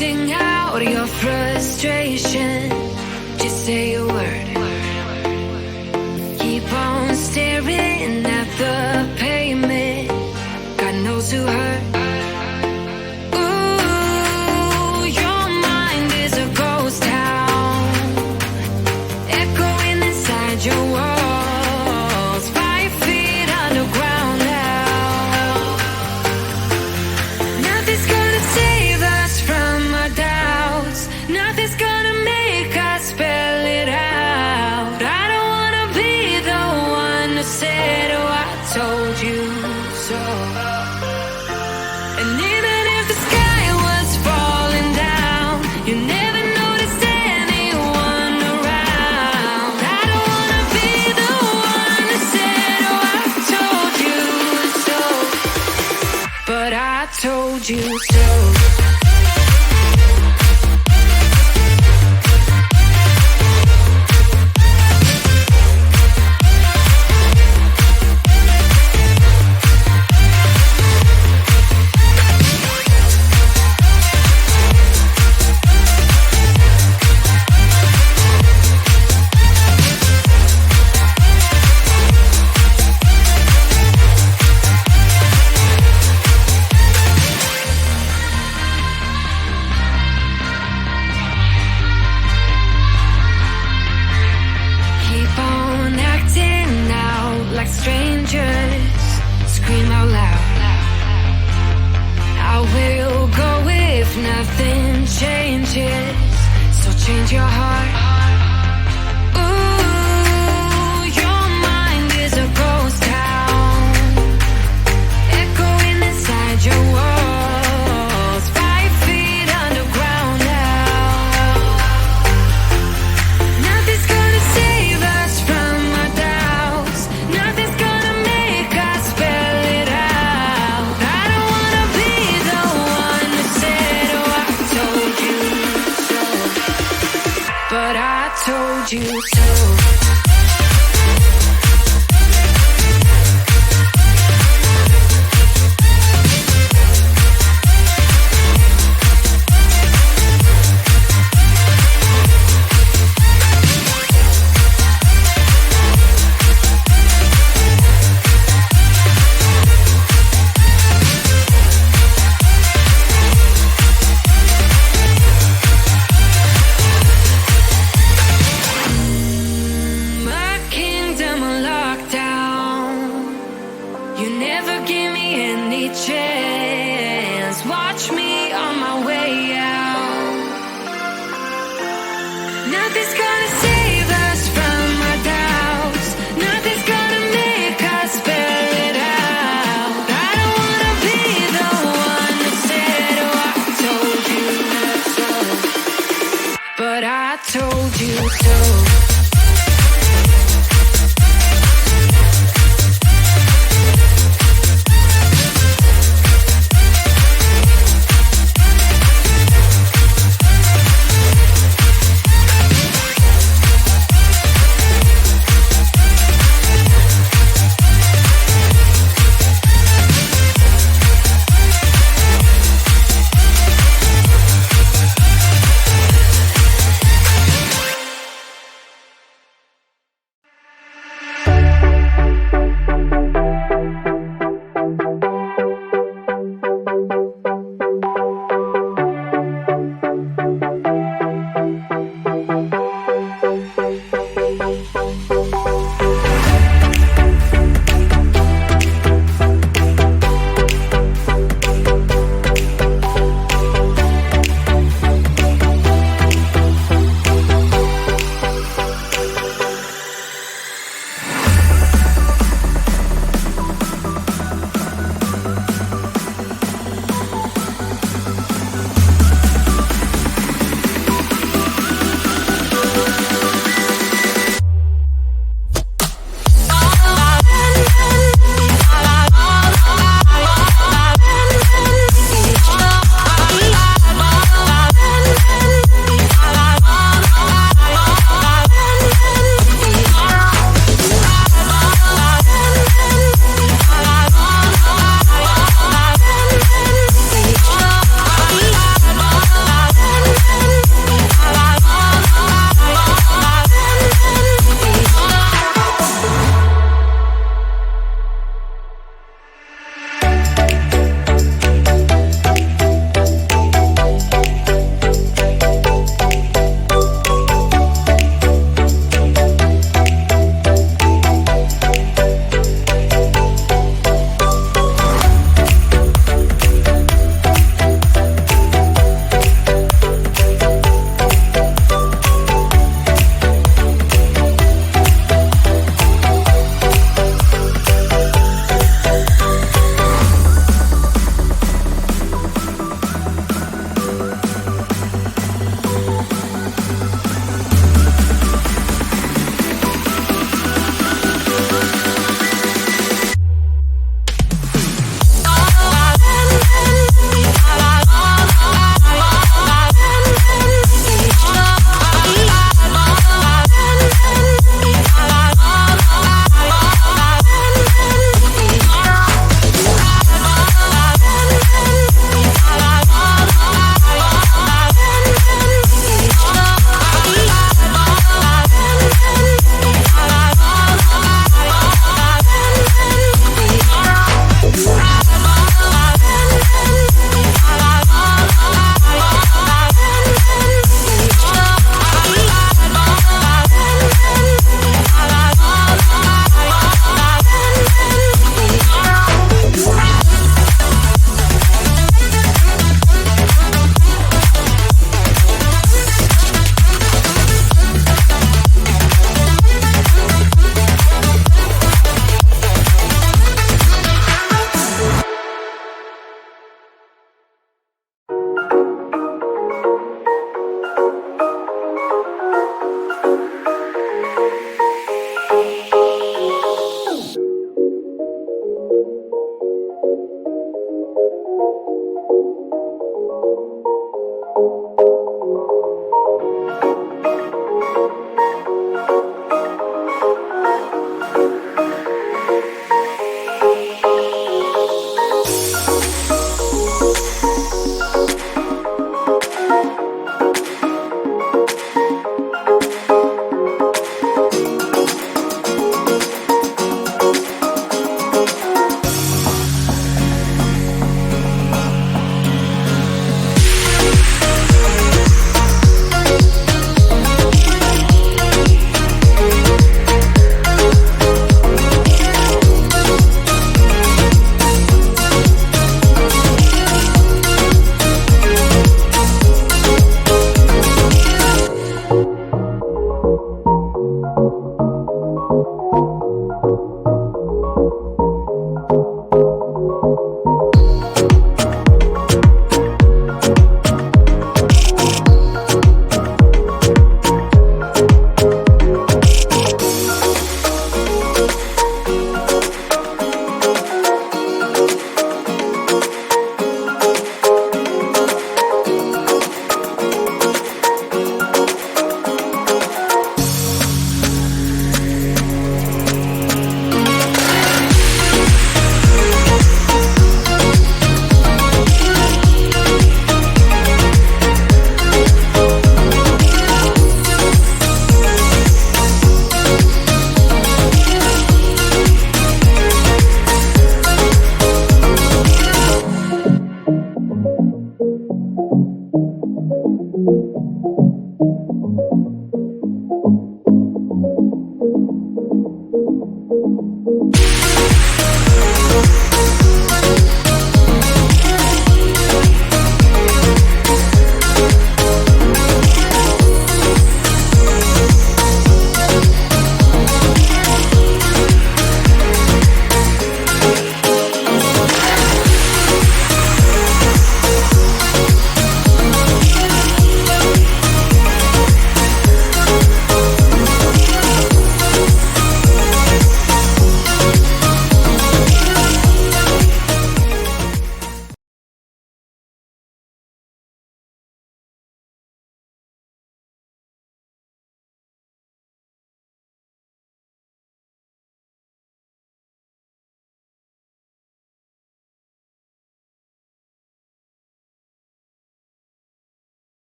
Sing out your frustration, just say a word. Keep on staring at the pavement, God knows who hurt. Ooh, your mind is a ghost town, echoing inside your walls, 5 feet underground now. Nothing's gonna save us from our doubts, nothing's gonna make us spell it out. I don't wanna be the one who said, oh, I told you so. And even if the sky was falling down, you never noticed anyone around. I don't wanna be the one who said, oh, I told you so. But I told you so. Keep on acting out like strangers, scream out loud. I will go if nothing changes, so change your heart. Ooh, your mind is a ghost town, echoing inside your walls, 5 feet underground now. Nothing's gonna save us from our doubts, nothing's gonna make us spell it out. I don't wanna be the one who said, oh, I told you so. But I told you so. My kingdom on lockdown, you never give me any chance. Watch me